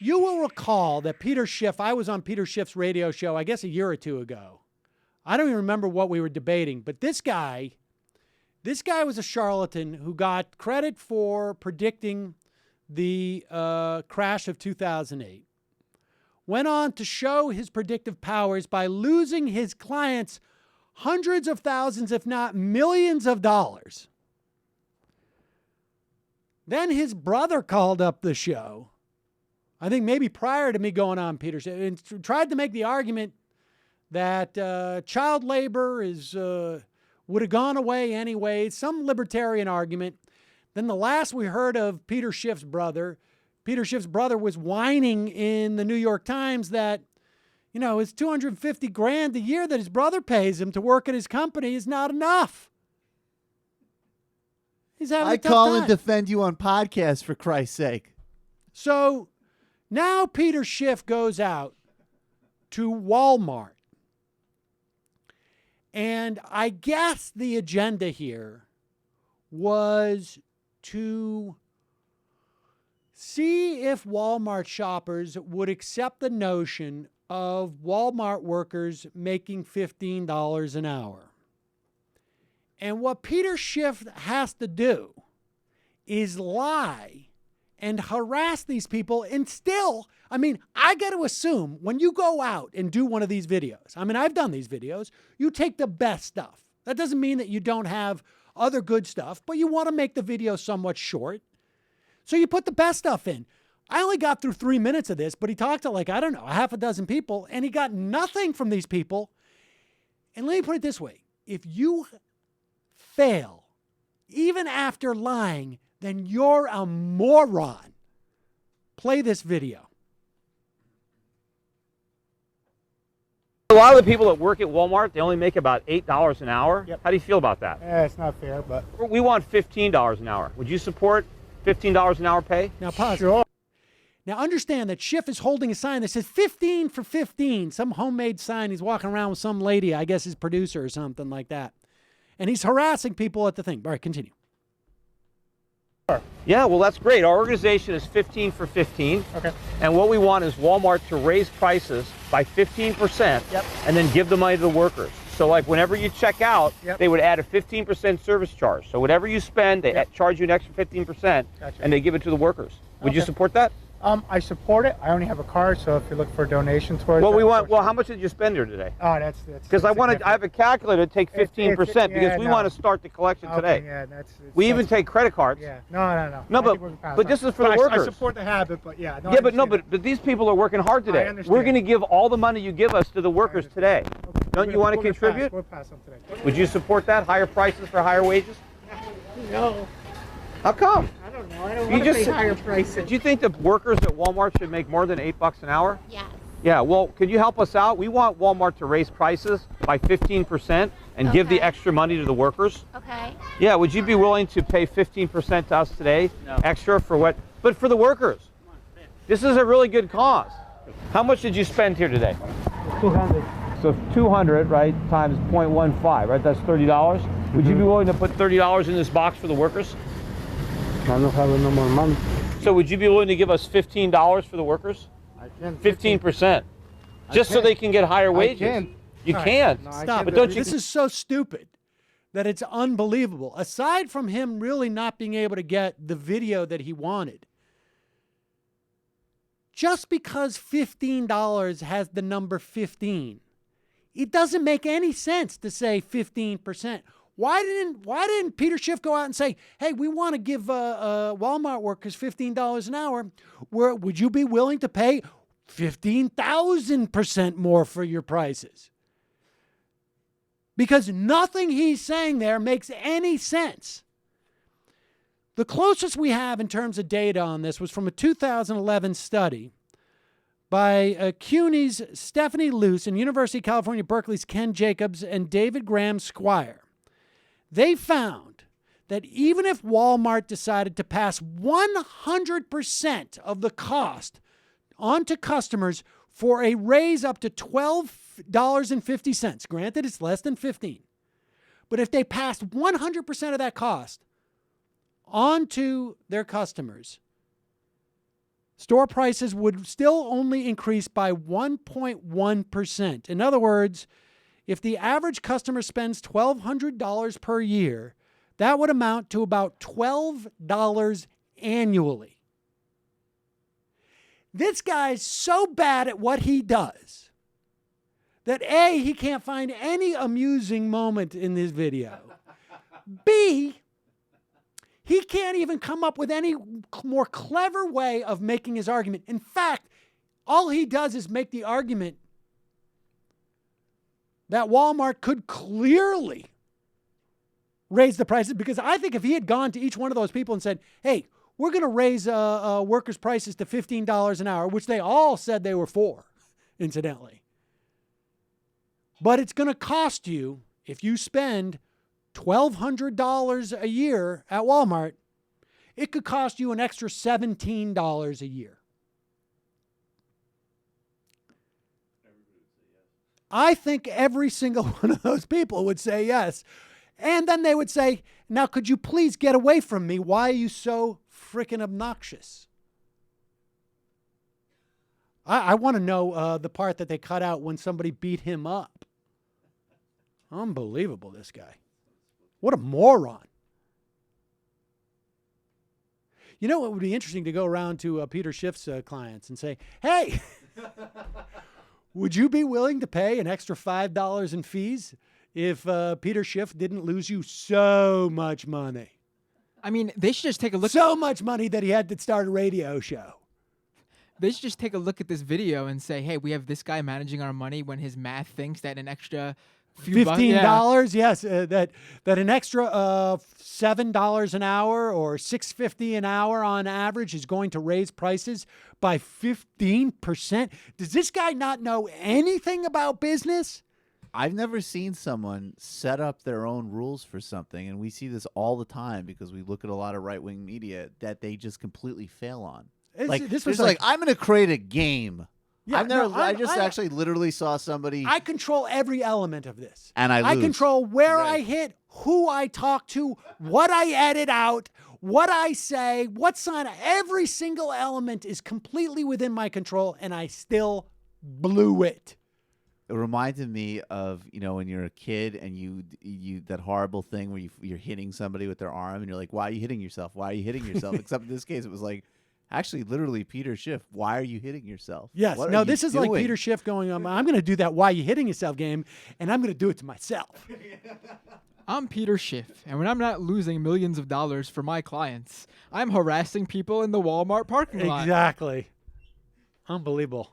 You will recall that Peter Schiff, I was on Peter Schiff's radio show, I guess a year or two ago. I don't even remember what we were debating, but this guy was a charlatan who got credit for predicting the crash of 2008. Went on to show his predictive powers by losing his clients hundreds of thousands, if not millions of dollars. Then his brother called up the show, I think maybe prior to me going on Peter Schiff, and tried to make the argument that child labor would have gone away anyway, some libertarian argument. Then the last we heard of Peter Schiff's brother was whining in the New York Times that, you know, his $250,000 a year that his brother pays him to work at his company is not enough. He's having a tough call time. and defend you on podcasts, for Christ's sake. So now Peter Schiff goes out to Walmart. And I guess the agenda here was to see if Walmart shoppers would accept the notion of Walmart workers making $15 an hour. And what Peter Schiff has to do is lie and harass these people. And still, I mean, I got to assume when you go out and do one of these videos, I mean, I've done these videos, you take the best stuff. That doesn't mean that you don't have other good stuff, but you want to make the video somewhat short. So you put the best stuff in. I only got through 3 minutes of this, but he talked to like, I don't know, a half a dozen people, and he got nothing from these people. And let me put it this way. If you fail, even after lying, then you're a moron. Play this video. A lot of the people that work at Walmart, they only make about $8 an hour. Yep. How do you feel about that? It's not fair, but We want $15 an hour. Would you support $15 an hour pay? Now pause. sure. Now understand that Schiff is holding a sign that says 15 for 15, some homemade sign. He's walking around with some lady, I guess his producer or something like that. And he's harassing people at the thing. All right, continue. Yeah, well, that's great. Our organization is 15 for 15. Okay. And what we want is Walmart to raise prices by 15% Yep. and then give the money to the workers. So like whenever you check out, Yep. they would add a 15% service charge. So whatever you spend, they Yep. charge you an extra 15% Gotcha. and they give it to the workers. Would you Okay. support that? I support it. I only have a card, so if you look for a donation towards Well, it, we want. of Well, course. how much did you spend here today? Oh, that's Because I want to. I have a calculator to take 15% because yeah, we no. want to start the collection Okay, today. yeah, we even take credit cards. Yeah, no. No, I but- think we can pass but on. this is for the I workers. support the habit, but yeah. No, Yeah, I but no, understand but these people are working hard today. understand. We're going to give all the money you give us to the workers today. that. Okay, Don't you want to contribute? We'll pass on today. Would you support that? Higher prices for higher wages? No, How come? I don't know. I don't You want to just pay said- higher prices. Do you think the workers at Walmart should make more than $8 an hour? Yes. Yeah, well, could you help us out? We want Walmart to raise prices by 15% and give the Okay. extra money to the workers. Okay. Yeah, would you be willing to pay 15% to us today? No. Extra for what? But for the workers. This is a really good cause. How much did you spend here today? 200. So 200, right, times 0.15, right? That's $30. Would you be willing to put $30 in this box for the workers? I don't have no more money. So would you be willing to give us $15 for the workers? I can't. 15%. Just so they can get higher wages. can't. You All right. can't. No, I Stop can't it. But don't you- This is so stupid that it's unbelievable. Aside from him really not being able to get the video that he wanted, just because $15 has the number 15, it doesn't make any sense to say 15%. Why didn't Peter Schiff go out and say, hey, we want to give Walmart workers $15 an hour. Would you be willing to pay 15,000% more for your prices? Because nothing he's saying there makes any sense. The closest we have in terms of data on this was from a 2011 study by CUNY's Stephanie Luce and University of California, Berkeley's Ken Jacobs and David Graham Squire. They found that even if Walmart decided to pass 100% of the cost onto customers for a raise up to $12.50, granted it's less than 15, but if they passed 100% of that cost onto their customers, store prices would still only increase by 1.1%. In other words, if the average customer spends $1,200 per year, that would amount to about $12 annually. This guy's so bad at what he does that A, he can't find any amusing moment in this video. B, he can't even come up with any more clever way of making his argument. In fact, all he does is make the argument that Walmart could clearly raise the prices, because I think if he had gone to each one of those people and said, hey, we're going to raise workers' prices to $15 an hour, which they all said they were for, incidentally. But it's going to cost you, if you spend $1,200 a year at Walmart, it could cost you an extra $17 a year. I think every single one of those people would say yes. And then they would say, now could you please get away from me? Why are you so freaking obnoxious? I want to know the part that they cut out when somebody beat him up. Unbelievable, this guy. What a moron. You know, it would be interesting to go around to Peter Schiff's clients and say, hey, would you be willing to pay an extra $5 in fees if Peter Schiff didn't lose you so much money? I mean, they should just take a look. So much money that he had to start a radio show. They should just take a look at this video and say, hey, we have this guy managing our money when his math thinks that an extra few $15, yes, that an extra $7 an hour or $6.50 an hour on average is going to raise prices by 15%. Does this guy not know anything about business? I've never seen someone set up their own rules for something, and we see this all the time because we look at a lot of right-wing media that they just completely fail on. This was like I'm going to create a game. Yeah, I actually literally saw somebody. I control every element of this. And I lose. Control where I hit, who I talk to, what I edit out, what I say, what's on. Every single element is completely within my control, and I still blew it. It reminded me of, you know, when you're a kid and you that horrible thing where you're hitting somebody with their arm and you're like, why are you hitting yourself? Why are you hitting yourself? Except in this case, it was like, actually, literally, Peter Schiff, why are you hitting yourself? Yes. No, this is like Peter Schiff going, I'm going to do that why you hitting yourself game, and I'm going to do it to myself. I'm Peter Schiff, and when I'm not losing millions of dollars for my clients, I'm harassing people in the Walmart parking lot. Exactly. Unbelievable.